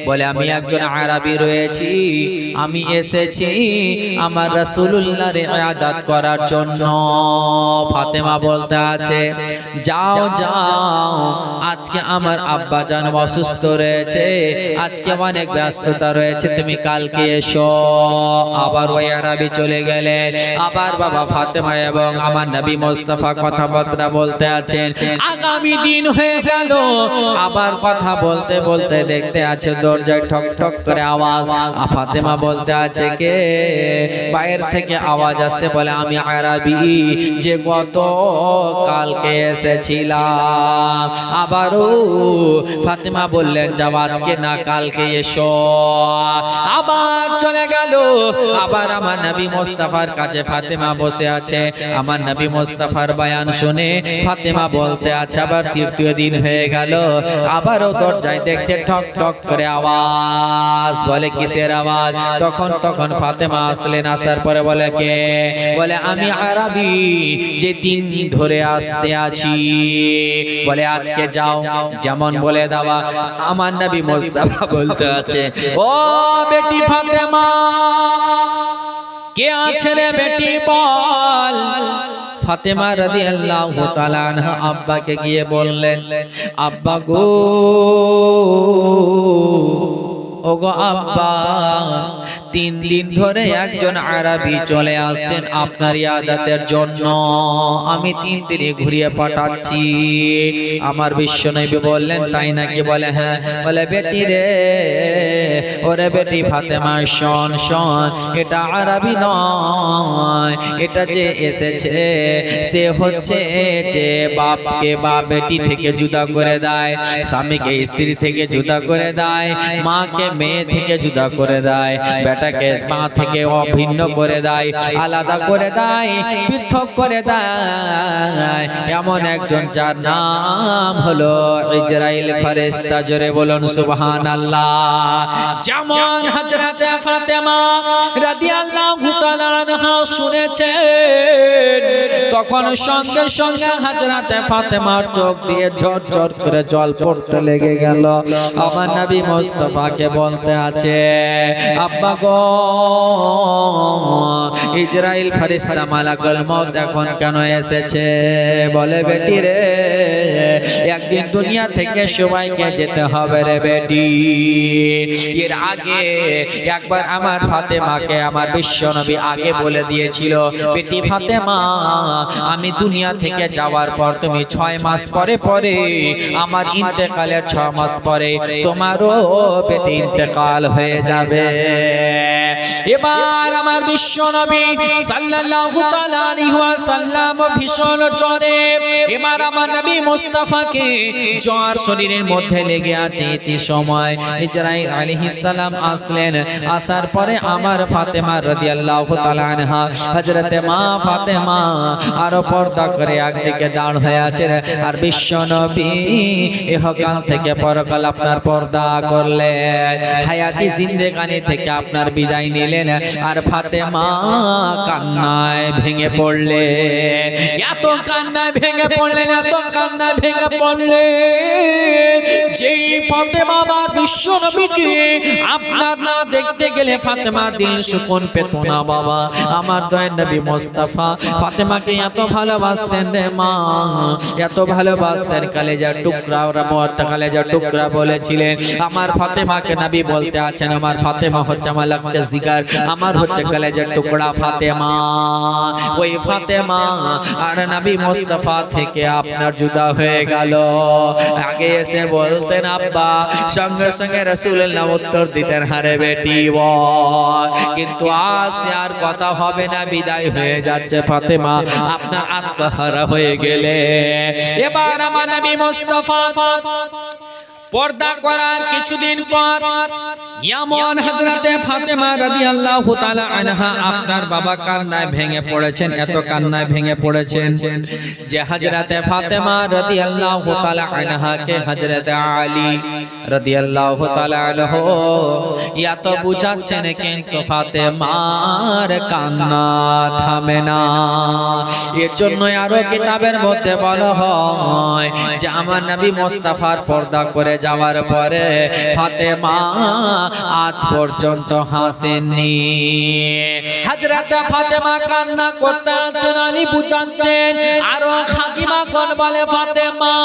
বলে আমি একজন আরবি রয়েছি, আমি এসেছি আমার রাসূলুল্লাহর ইবাদত করার জন্য। ফাতেমা বলতে আছে যাও যাও, আজকে আমার আব্বা জান অসুস্থ রয়েছে, আজকে অনেক ব্যস্ততা রয়েছে, তুমি কালকে এসো। আবার ওই আরবি চলে গেলে। আবার বাবা ফাতেমা এবং আমার নবী মুস্তাফা কথাবার্তা বলতে আছেন। আগামী দিন হয়ে গেল, আবার কথা বলতে বলতে দেখতে আছে দরজায় ঠক ঠক করে আওয়াজ। ফাতেমা বলতে আছে কে? বাইরে থেকে আওয়াজ আসছে। বলে আমি আরবি যে গত কালকে এসেছিলাম। আবারও ফাতেমা বললেন যাও আজকে না কালকে এসো। আবার চলে গেল। আবার আমার নবী মুস্তাফার কাছে ফাতেমা বসে আছে। আমার নবী মুস্তাফার বয়ান শুনে ফাতেমা বলতে আছে আবার তৃতীয় দিন হয়ে গেল, আবারও দরজায় দেখছে ঠক ঠক করে আওয়াজ। বলে কিসের আওয়াজ? তখন ফাতেমা আসলেন। আসার পরে বলে কে? বলে আমি আরবি যে দিন ধরে আসতে আছি। বলে আজকে যাও যেমন বলে দেওয়া। আমার নবী মুস্তাফা বলতে আছে ও বেটি ফাতেমা, কে আছে রে বেটি বল। ফাতেমা রাদিয়াল্লাহু তাআলা আনহা আব্বাকে গিয়ে বললেন আব্বা গো, ওগো আব্বা, 3 দিন ধরে একজন আরবি চলে আসছেন আপনার ইবাদতের জন্য, আমি 3 দিনে ঘুরিয়ে পাঠাচ্ছি। আমার বিশ্বনবী বললেন তাই নাকি? বলে হ্যাঁ। বলে বেটি রে, ওরে বেটি ফাতেমা শোন শোন, এটা আরবি নয়, এটা যে এসেছে সে হচ্ছে যে বাপকে বাপ বেটি থেকে জুদা করে দেয়, স্বামীকে স্ত্রী থেকে জুদা করে দেয়, মাকে মেয়ে থেকে জুদা করে দেয়, বেটাকে মা থেকে অভিন্ন করে দেয়, আলাদা করে দেয়, পৃথক করে দেয়, এমন একজন যার নাম হলো ইজরাইল ফেরেশতা। জোরে বলুন সুবহানাল্লাহ। যেমন হযরত ফাতেমা রাদিয়াল্লাহু তাআলা আনহা শুনেছেন, তখন সঙ্গে সঙ্গে হযরত ফাতেমার চোখ দিয়ে ঝরঝর করে জল পড়তে লেগে গেল। আমার নবী মুস্তাফাকে বলতে আছে আব্বা গো, ইজরাইল ফেরেশতা মালাকুল মউত এখন কেন এসেছে? বলে বেটি রে, একদিন দুনিয়া থেকে সবাইকে যেতে হবে রে বেটি। এর আগে একবার আমার ফাতেমাকে আমার বিশ্বনবী আগে বলে দিয়েছিল বেটি ফাতেমা, আমি দুনিয়া থেকে যাওয়ার পর তুমি 6 মাস পরে পরে আমার ইন্তেকালের 6 মাস পরে তোমারও বেটি ইন্তেকাল হয়ে যাবে। এবার আমার বিশ্বনবী সাল্লাল্লাহু তাআলা আলাইহি ওয়াসাল্লাম ভীষণ জ্বরে। এবার আমার নবী মুস্তাফাকে জ্বর শরীরের মধ্যে লেগে আছে। এই সময় ইজরাইল আলাইহিস সালাম আসলেন। আসার পরে আমার ফাতেমা রাদিয়াল্লাহু তাআলা আনহা হযরতে মা ফাতেমা আরো পর্দা করে একদিকে দাঁড় হয়ে আছেন, আর বিশ্বনবী ইহকাল থেকে পরকাল আপনার পর্দা করলেন, হায়াতি জিন্দেগানি থেকে আপনার বিদায় নিলেন। আর ফাতেমা কান্নায় ভেঙে পড়লেন, এত কান্নায় ভেঙে পড়লেন, এত কান্নায় ভেঙে পড়লেন যেই ফাতেমা আমার বিশ্বনবীকে আপনার না দেখতে গেলে ফাতেমার দিল সুকুন পেত না। বাবা আমার দয়ার নবী মুস্তাফা ফাতেমাকে এত ভালোবাসতেন রে মা, এত ভালোবাসতেন, কালেজার টুকরা, ওরা মোয়াত্তা কালেজার টুকরা বলেছিলেন। আমার ফাতেমাকে নবী বলতে আছেন আমার ফাতেমা হচ্ছে আমার লাগতে জিগার, আমার হচ্ছে কালেজার টুকরা ফাতেমা। ওই ফাতেমা আর নবী মুস্তাফা থেকে আপনার জুদা হয়ে গেল। আগে এসে বলতেন আব্বা, সঙ্গে সঙ্গে রাসূলুল্লাহ উত্তর দিতেন হারে বেটি বল, কিন্তু আজ আর কথা হবে না, বিদায় হয়ে যাচ্ছে ফাতেমা, আপনার আত্মহারা হয়ে গেলে। এবার আমার নবী মুস্তাফা পর্দা করার কিছুদিন পর যেমন হযরতে ফাতেমা রাদিয়াল্লাহু তাআলা আনহা আপনার বাবা কান্নায় ভেঙে পড়েছেন, এত কান্নায় ভেঙে পড়েছেন যে হযরতে ফাতেমা রাদিয়াল্লাহু তাআলা আনহাকে হযরতে আলী রাদিয়াল্লাহু তাআলা আনহু এত বুঝাচ্ছেন, কিন্তু ফাতেমার কান্না থামে না। এর জন্য আরো কিতাবের মধ্যে বলা হয় যে আমার নবী মুস্তাফার পর্দা করে যাওয়ার পরে ফাতেমা আজ পর্যন্ত হাসেননি। হযরত ফাতেমা কান্না করতে আছেন, আলী বুঝাচ্ছেন, আরো খাদিমা কোন বলে ফাতেমা,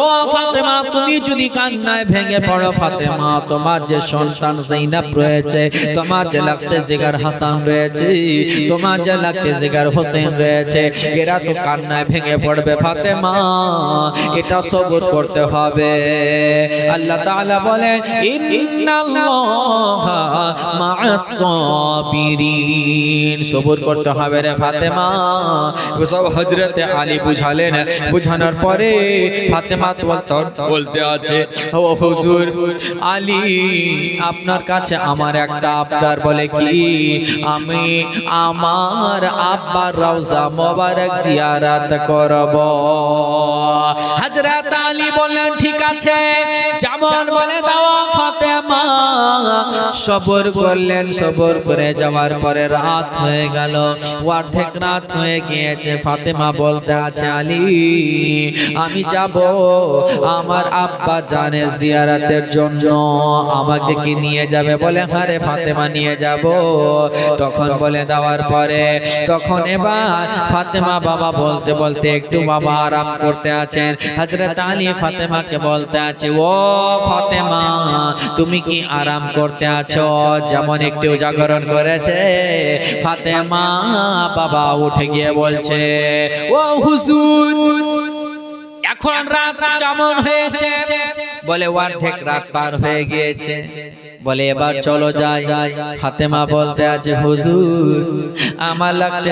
ও ফাতেমা তুমি যদি কান্নায় ভেঙে পড়ো, ফাতেমা তোমার যে সন্তান যায়েনব রয়েছে, তোমার যে লাগতে জিগার হাসান রয়েছে, তোমার যে লাগতে জিগার হোসেন রয়েছে, এরা তো কান্নায় ভেঙে পড়বে ফাতেমা, এটা সবর করতে হবে। আল্লাহ তাআলা বলেন ইন্নাল্লাহা মা'আস সাবিরিন, সবর করতে হবে রে ফাতেমা। সব হযরতে আলী বুঝালেন, বুঝানোর পরে ফাতেমা বলতে আছে, ও হুজুর আলী আপনার কাছে আমার একটা আবদার, বলে কি, আমি আমার আব্বার রওজা মোবারক জিয়ারত করব। হযরত আলী বললেন ঠিক আছে, যেমন বলে দাও ফাতেমা। সবর করলেন, সবর করে যাওয়ার পরে রাত হয়ে গেল, অর্ধেক রাত হয়ে গিয়েছে। ফাতেমা বলতে আছে আলী আমি যাব আমার আব্বা জানে জিয়ারতের জন্য, আমাকে কি নিয়ে যাবে? বলে হ্যাঁ রে ফাতেমা নিয়ে যাব। তখন বলে দেওয়ার পরে তখন এবার ফাতেমা বাবা বলতে বলতে একটু বাবা আরাম করতে আছেন। হযরত আলী ফাতেমাকে বলতে আছে, ও ফাতেমা তুমি কি আরাম করতে আছো? যেমন একটু জাগরণ করেছে ফাতেমা বাবা উঠে গিয়ে বলছে, ও হুজুর এখন রাত কেমন হয়েছে? বলে অর্ধেক রাত পার হয়ে গিয়েছে। বলে এবার চলো যাই। ফাতেমা বলতে আছে হুজুর আমার লাগতে